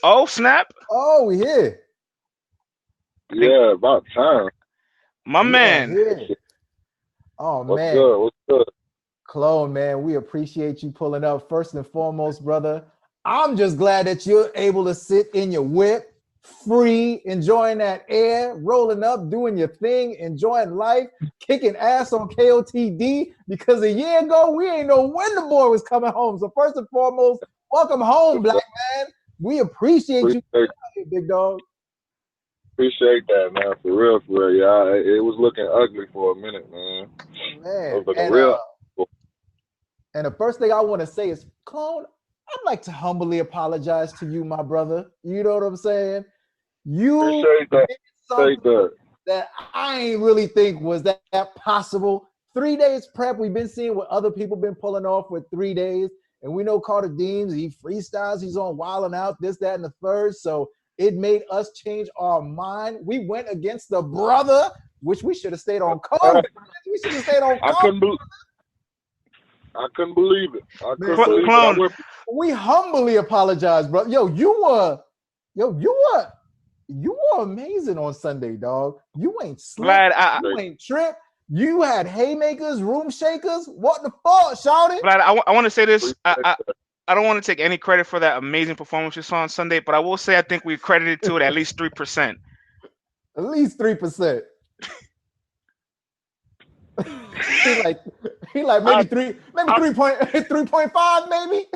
Oh, snap. Oh, we here. Yeah, about time. My We are man. here. Oh What's man, good? What's good? Clone, man, we appreciate you pulling up. First and foremost, brother, I'm just glad that you're able to sit in your whip, free, enjoying that air, rolling up, doing your thing, enjoying life, kicking ass on KOTD. Because a year ago, we ain't know when the boy was coming home. So first and foremost, welcome home, black man. We appreciate you, Appreciate, big dog. appreciate that, man. For real, for real. Yeah, it was looking ugly for a minute, man. It Man, was looking real. and the first thing I want to say is, Clone, I'd like to humbly apologize to you, my brother. You know what I'm saying? You Appreciate that. did Appreciate something that. that I ain't really think was that possible. 3 days prep, we've been seeing what other people been pulling off with 3 days. And we know Carter Deems, he freestyles, he's on Wildin' Out, this, that, and the third. So it made us change our mind. We went against the brother, which we should have stayed on code. We should have stayed on I code. I couldn't believe it. I Man, couldn't so believe it. Clone. we humbly apologize, bro. You were amazing on Sunday, dog. You ain't slick, Vlad, you ain't trip. You had haymakers, room shakers. What the fuck, shouty? Vlad, I want to say this. Appreciate that. I don't want to take any credit for that amazing performance you saw on Sunday, but I will say I think we credited to it at least 3%. At least 3%. he like maybe 3.5 maybe.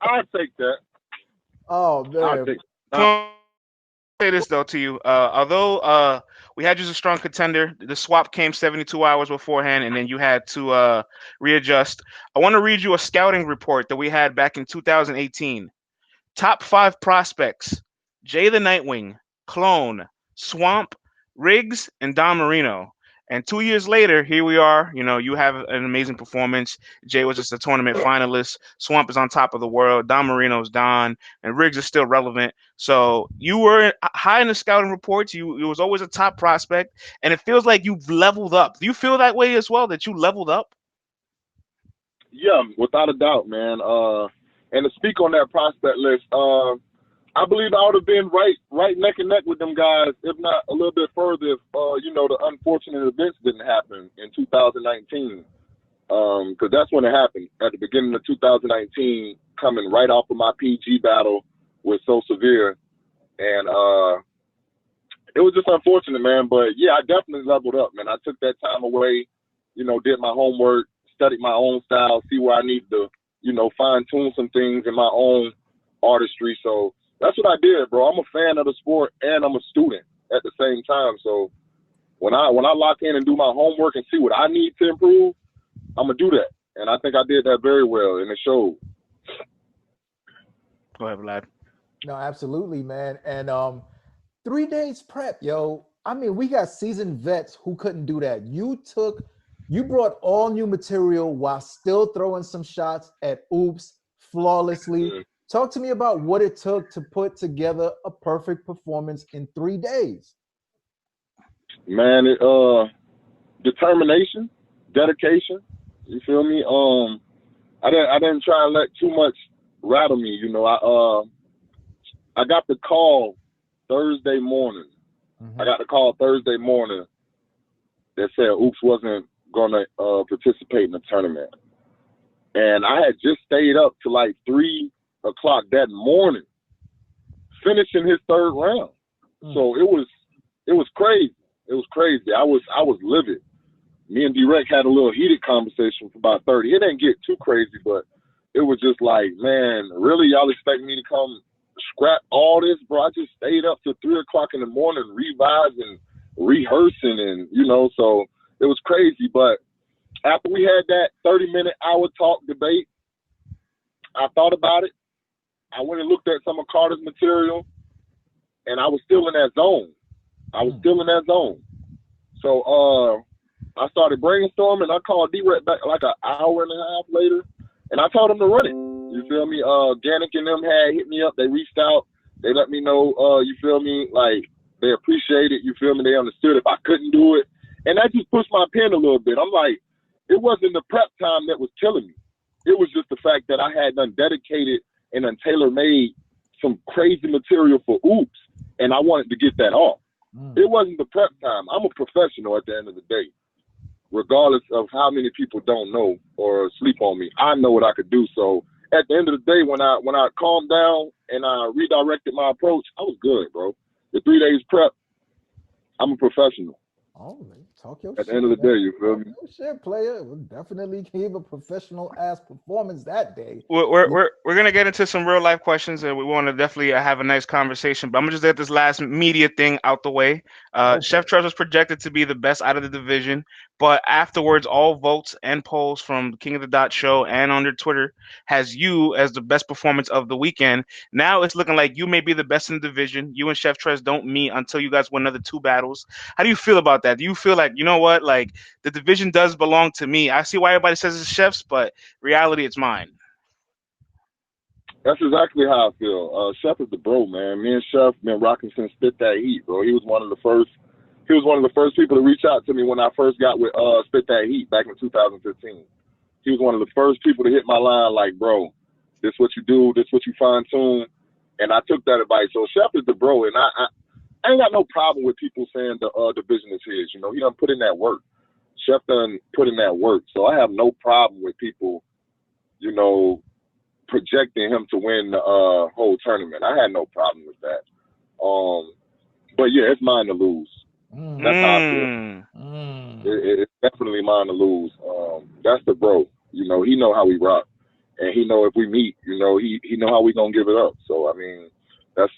I'll take that. Oh I'll man. take Clone, say this though to you. Although we had you as a strong contender, the swap came 72 hours beforehand, and then you had to readjust. I want to read you a scouting report that we had back in 2018. Top 5 prospects: Jay the Nightwing, Clone, Swamp, Riggs, and Don Marino. And 2 years later, here we are. You know, you have an amazing performance. Jay was just a tournament finalist. Swamp is on top of the world. Don Marino's Don, and Riggs is still relevant. So you were high in the scouting reports. You was always a top prospect, and it feels like you've leveled up. Do you feel that way as well? That you leveled up? Yeah, without a doubt, man. And to speak on that prospect list, I believe I would have been right neck and neck with them guys, if not a little bit further, if the unfortunate events didn't happen in 2019. Because that's when it happened at the beginning of 2019, coming right off of my PG battle with So Severe, and it was just unfortunate, man. But yeah, I definitely leveled up, man. I took that time away, did my homework, studied my own style, see where I need to, fine tune some things in my own artistry. So that's what I did, bro. I'm a fan of the sport and I'm a student at the same time. So when I lock in and do my homework and see what I need to improve, I'm gonna do that. And I think I did that very well, and it showed. Go ahead, Vlad. No, absolutely, man. And 3 days prep, yo. I mean, we got seasoned vets who couldn't do that. You brought all new material while still throwing some shots at Oops flawlessly. Mm. Talk to me about what it took to put together a perfect performance in 3 days. Man, determination, dedication. You feel me? I didn't try and let too much rattle me. I got the call Thursday morning. Mm-hmm. I got the call Thursday morning that said Oops wasn't gonna participate in the tournament, and I had just stayed up to like 3 o'clock that morning, finishing his third round. So it was crazy. It was crazy. I was livid. Me and D-Rec had a little heated conversation for about 30. It didn't get too crazy, but it was just like, man, really, y'all expect me to come scrap all this, bro? I just stayed up till 3 o'clock in the morning revising, rehearsing, and so it was crazy. But after we had that 30-minute hour talk debate, I thought about it. I went and looked at some of Carter's material, and I was still in that zone. So I started brainstorming. I called D-Rec back like an hour and a half later, and I told him to run it. You feel me? Gannick and them had hit me up. They reached out. They let me know, you feel me, like they appreciate it. You feel me? They understood if I couldn't do it. And that just pushed my pen a little bit. I'm like, it wasn't the prep time that was killing me. It was just the fact that I had done dedicated and then tailor-made some crazy material for oops, and I wanted to get that off. It wasn't the prep time. I'm a professional at the end of the day. Regardless of how many people don't know or sleep on me, I know what I could do. So at the end of the day, when I calmed down and I redirected my approach, I was good, bro. The 3 days prep, I'm a professional. Oh, talk your At the shit, end of the man. day, you feel Talk me? your shit, player. We'll definitely gave a professional ass performance that day. We're gonna get into some real life questions, and we want to definitely have a nice conversation. But I'm gonna just get this last media thing out the way. Go for Chef it. Trez was projected to be the best out of the division, but afterwards, all votes and polls from King of the Dot show and on your Twitter has you as the best performance of the weekend. Now it's looking like you may be the best in the division. You and Chef Trez don't meet until you guys win another 2 battles. How do you feel about that? Do you feel like, you know what, like the division does belong to me? I see why everybody says it's Chef's, but reality, it's mine. That's exactly how I feel. Chef is the bro, man. Me and Chef been rocking since Spit That Heat, bro. He was one of the first. He was one of the first people to reach out to me when I first got with Spit That Heat back in 2015. He was one of the first people to hit my line like, bro, this what you do, this what you fine tune, and I took that advice. So Chef is the bro, and I ain't got no problem with people saying the division is his. You know, he done put in that work. Chef done put in that work, so I have no problem with people, you know, projecting him to win the whole tournament. I had no problem with that. But yeah, it's mine to lose. That's how I feel. Mm. It's definitely mine to lose. That's the bro. You know, he know how we rock, and he know if we meet, you know, he know how we gonna give it up. So I mean, that's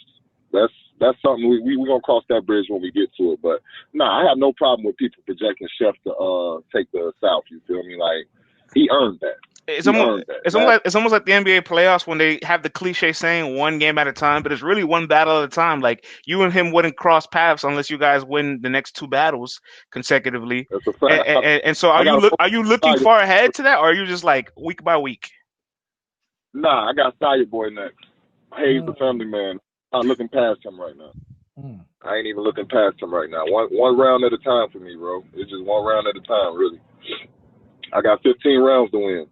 that's something we gonna cross that bridge when we get to it. But nah, I have no problem with people projecting Chef to take the South. You feel me? Like he earned that. It's He almost earned that. it's almost like it's almost like the NBA playoffs when they have the cliche saying one game at a time, but it's really one battle at a time. Like you and him wouldn't cross paths unless you guys win the next 2 battles consecutively. That's a And, fact. and, and so I got are you looking a far ahead to that, or are you just like week by week? Nah, I got Sire Boy next. Hayes the Mm, family man. I'm not looking past him right now. mm. I ain't even looking past him right now. One round at a time for me, bro. It's just one round at a time, really. I got 15 rounds to win.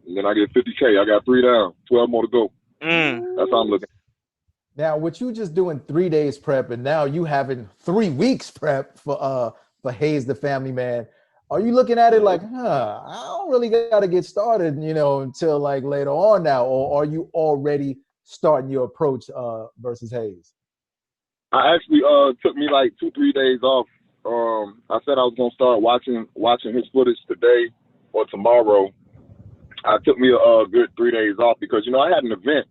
And then I get 50K. I got 3 down, 12 more to go. Mm. That's how I'm looking. Now, with you just doing 3 days prep, and now you having 3 weeks prep for Hayes the family man, are you looking at it like, I don't really got to get started, until like later on now, or are you already starting your approach versus Hayes? I actually took me like 2-3 days off. I said I was gonna start watching his footage today or tomorrow. I took me a good 3 days off because I had an event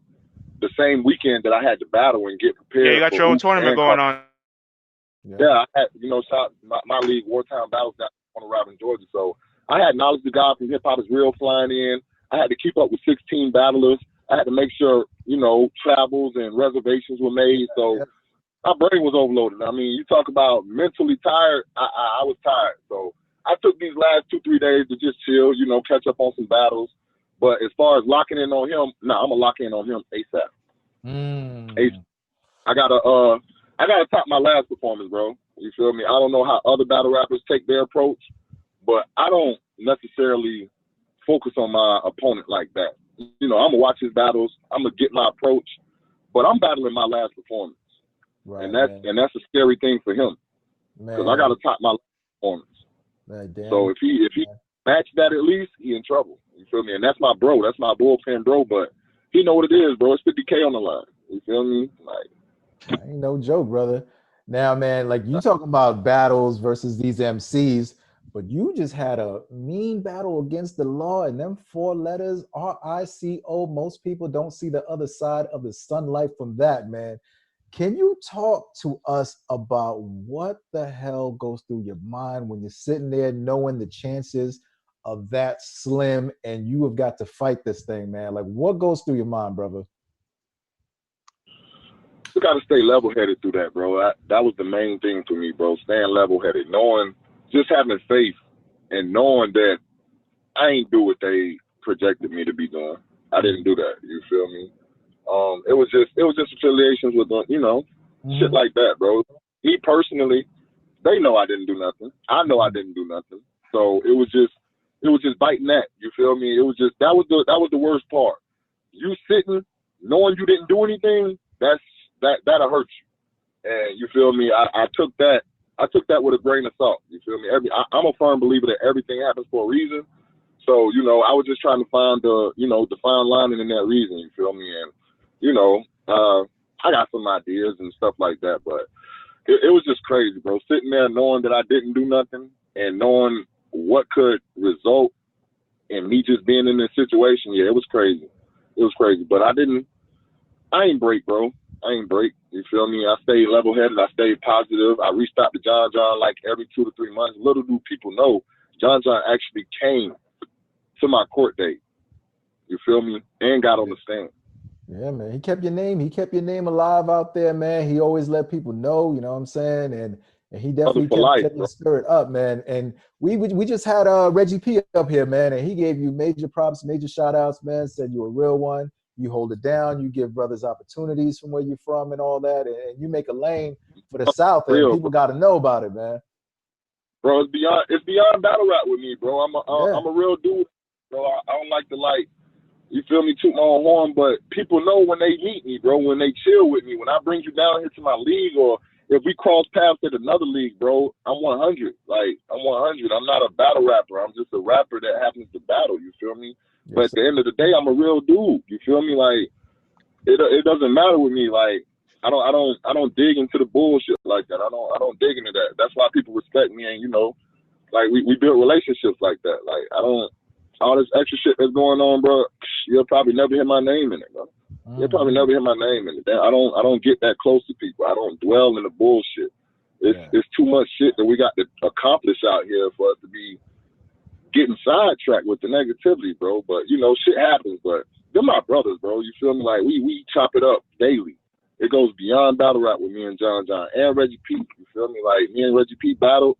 the same weekend that I had to battle and get Yeah, you prepared got for your own hoops tournament and going on. yeah, I had, shot my league, Wartime Battles, got on arrive in Georgia. So I had Knowledge the God from Hip Hop is Real flying in. I had to keep up with 16 battlers. I had to make sure, travels and reservations were made. So my brain was overloaded. I mean, you talk about mentally tired. I was tired. So I took these last 2-3 days to just chill, catch up on some battles. But as far as locking in on him, I'm gonna lock in on him ASAP. ASAP. I gotta top my last performance, bro. You feel me? I don't know how other battle rappers take their approach, but I don't necessarily focus on my opponent like that. I'm gonna watch his battles. I'm gonna get my approach, but I'm battling my last performance, Right, and man. that's a scary thing for him because I gotta top my last performance. So if he match that at least, he in trouble. You feel me? And that's my bro. That's my bullpen bro. But he know what it is, bro. It's 50K on the line. You feel me? Like. Ain't no joke, brother. Now, man, like you talking about battles versus these MCs, but you just had a mean battle against the law, and them 4 letters, RICO. Most people don't see the other side of the sunlight from that, man. Can you talk to us about what the hell goes through your mind when you're sitting there knowing the chances of that slim and you have got to fight this thing, man? Like, what goes through your mind, brother? You got to stay level-headed through that, bro. That was the main thing for me, bro. Staying level-headed, just having faith and knowing that I ain't do what they projected me to be doing. I didn't do that. You feel me? It was just affiliations with shit like that, bro. Me personally, they know I didn't do nothing. I know I didn't do nothing. So it was just biting that. You feel me? It was just that was the worst part. You sitting, knowing you didn't do anything, that'll hurt you. And you feel me? I took that with a grain of salt. You feel me? I'm a firm believer that everything happens for a reason. So, you know, I was just trying to find the fine lining in that reason, you feel me? And, you know, I got some ideas and stuff like that, but it was just crazy, bro. Sitting there knowing that I didn't do nothing and knowing what could result in me just being in this situation, yeah, it was crazy. It was crazy. But I ain't break, bro. I ain't break. You feel me? I stayed level-headed. I stayed positive. I reached out to John like every 2 to 3 months. Little do people know, John actually came to my court date. You feel me? And got on the stand. Yeah, man. He kept your name alive out there, man. He always let people know, you know what I'm saying? And he definitely kept your spirit up, man. And we just had Reggie P up here, man, and he gave you major props, major shout outs, man. Said you're a real one. You hold it down. You give brothers opportunities from where you're from and all that. And you make a lane for the South, and people got to know about it, man. Bro, it's beyond battle rap with me, bro. I'm a real dude, bro. I don't like to you feel me, toot my own horn, but people know when they meet me, bro, when they chill with me, when I bring you down here to my league, or if we cross paths at another league, bro, I'm 100. I'm 100. I'm not a battle rapper. I'm just a rapper that happens to battle, you feel me? Yes, but at the end of the day, I'm a real dude, you feel me? Like, it doesn't matter with me. Like, I don't dig into the bullshit like that. I don't dig into that. That's why people respect me, and, you know, like, we build relationships like that. Like, all this extra shit that's going on, bro, you'll probably never hear my name in it, bro. You'll probably never hear my name in it. I don't get that close to people. I don't dwell in the bullshit. It's too much shit that we got to accomplish out here for us to be getting sidetracked with the negativity, bro. But, you know, shit happens, but they're my brothers, bro. You feel me? Like, we chop it up daily. It goes beyond battle rap with me and John and Reggie P. You feel me? Like, me and Reggie P battled.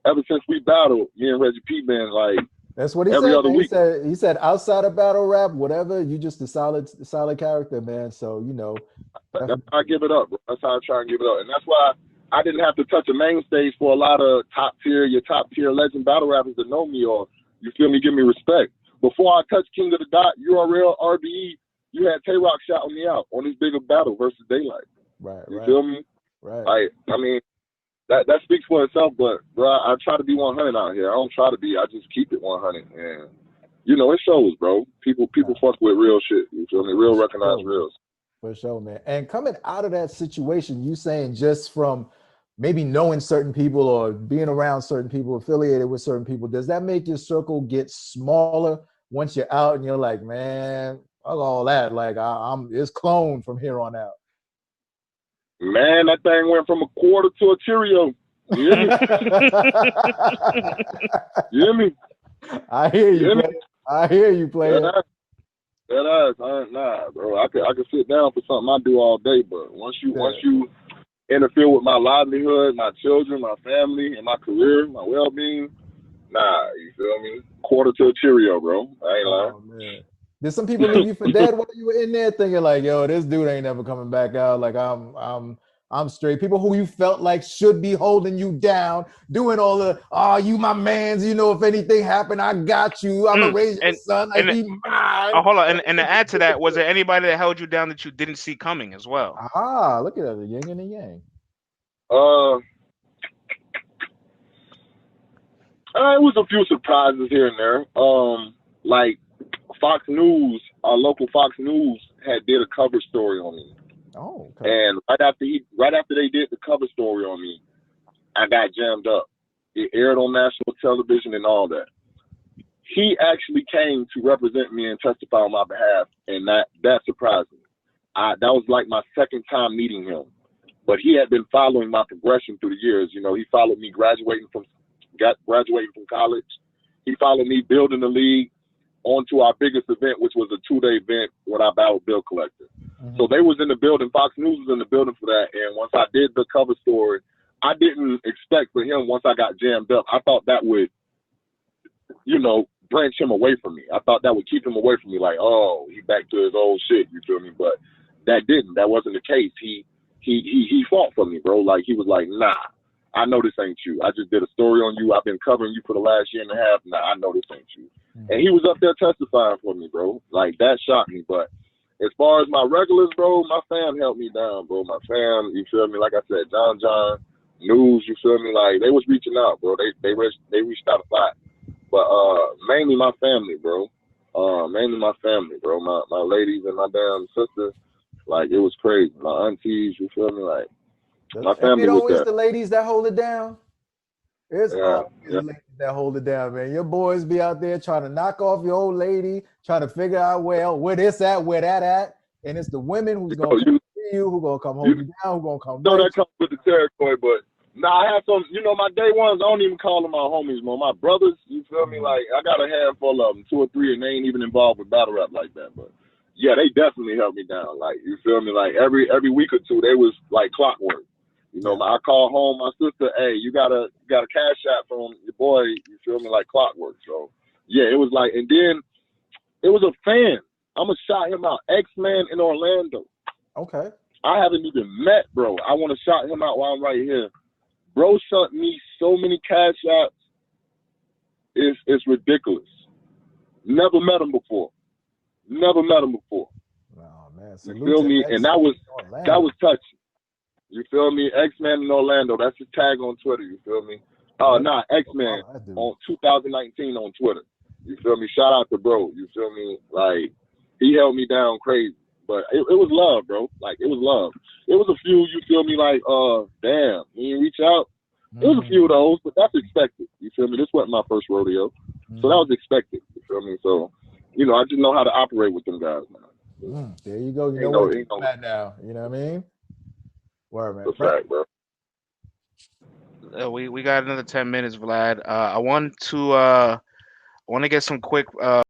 Ever since we battled, me and Reggie P been like, that's what he every said. Other week. He said outside of battle rap, whatever, you just a solid character, man. So, you know. That's how I give it up, bro. That's how I try and give it up. And that's why I didn't have to touch a main stage for a lot of your top tier legend battle rappers to know me, or, you feel me, give me respect. Before I touched King of the Dot, URL, RBE, you had Tay-Rock shouting me out on this bigger battle versus Daylight. Right. You feel me? Right. I mean, that speaks for itself, but, bro, I try to be 100 out here. I don't try to be. I just keep it 100. And, you know, it shows, bro. People fuck with real shit. You feel me? Real recognized reals. For sure, man. And coming out of that situation, you saying just from maybe knowing certain people or being around certain people, affiliated with certain people, does that make your circle get smaller once you're out and you're like, man, fuck all that. Like, it's clone from here on out. Man, that thing went from a quarter to a Cheerio. You hear me? You hear me? I hear you, player. I hear you, player. Nah, bro. I could sit down for something I do all day, but once you interfere with my livelihood, my children, my family, and my career, my well-being, nah, you feel me? Quarter to a Cheerio, bro. I ain't lying. Oh, man. Did some people leave you for dead while you were in there, thinking like, yo, this dude ain't never coming back out? Like, I'm straight. People who you felt like should be holding you down, doing all the, you my mans, you know, if anything happened, I got you. I'm gonna raise your son like he mine. Oh, hold on. And to add to that, was there anybody that held you down that you didn't see coming as well? Look at that, the yin and the yang. It was a few surprises here and there. Like Fox News, our local Fox News did a cover story on me. Oh, okay. And right after they did the cover story on me, I got jammed up. It aired on national television and all that. He actually came to represent me and testify on my behalf, and that surprised me. That was like my second time meeting him. But he had been following my progression through the years. You know, he followed me graduating from college. He followed me building the league onto our biggest event, which was a 2-day event when I battled Bill Collector. Mm-hmm. So they was in the building. Fox News was in the building for that. And once I did the cover story, I didn't expect for him, once I got jammed up, I thought that would, you know, branch him away from me. I thought that would keep him away from me. Like, oh, he back to his old shit. You feel me? But that didn't. That wasn't the case. He fought for me, bro. Like, he was like, nah, I know this ain't you. I just did a story on you. I've been covering you for the last year and a half. Nah, I know this ain't you. Mm-hmm. And he was up there testifying for me, bro. Like, that shocked me. But as far as my regulars, bro, my fam helped me down, bro. My fam, you feel me? Like I said, John, News, you feel me? Like they was reaching out, bro. They reached out a lot, but mainly my family, bro. Mainly my family, bro. My ladies and my damn sisters. Like it was crazy. My aunties, you feel me? Like my Ain't family it was always there. the ladies that hold it down? It's Yeah, always yeah. the ladies that hold it down, man. Your boys be out there trying to knock off your old lady, trying to figure out where this at, where that at, and it's the women who's gonna come see you, who gonna come hold you down, who gonna come So right. that comes with the territory, but I have some, my day ones, I don't even call them my homies, man. My brothers, you feel me? Like, I got a handful of them, 2 or 3, and they ain't even involved with battle rap like that, but yeah, they definitely helped me down. Like, you feel me? Like, every week or two, they was like clockwork. I call home my sister, hey, you got a cash app from your boy, you feel me? Like clockwork. So, yeah, it was like, and then it was a fan. I'm going to shout him out, X-Man in Orlando. Okay. I haven't even met, bro. I want to shout him out while I'm right here. Bro sent me so many cash apps. It's ridiculous. Never met him before. Oh man, You salute feel to me? X And that was Orlando. touching. You feel me? X-Man in Orlando. That's his tag on Twitter. You feel me? X-Man on 2019 on Twitter. You feel me? Shout out to bro. You feel me? Like, he held me down crazy. But it was love, bro. Like, it was love. It was a few, you feel me, like, damn, he didn't reach out. It was a few of those, but that's expected. You feel me? This wasn't my first rodeo. So that was expected. You feel me? So, I just know how to operate with them guys, man. There you go. You know where to keep them at now. You know what I mean? Word, man. That's right, bro. We got another 10 minutes, Vlad. I want to get some quick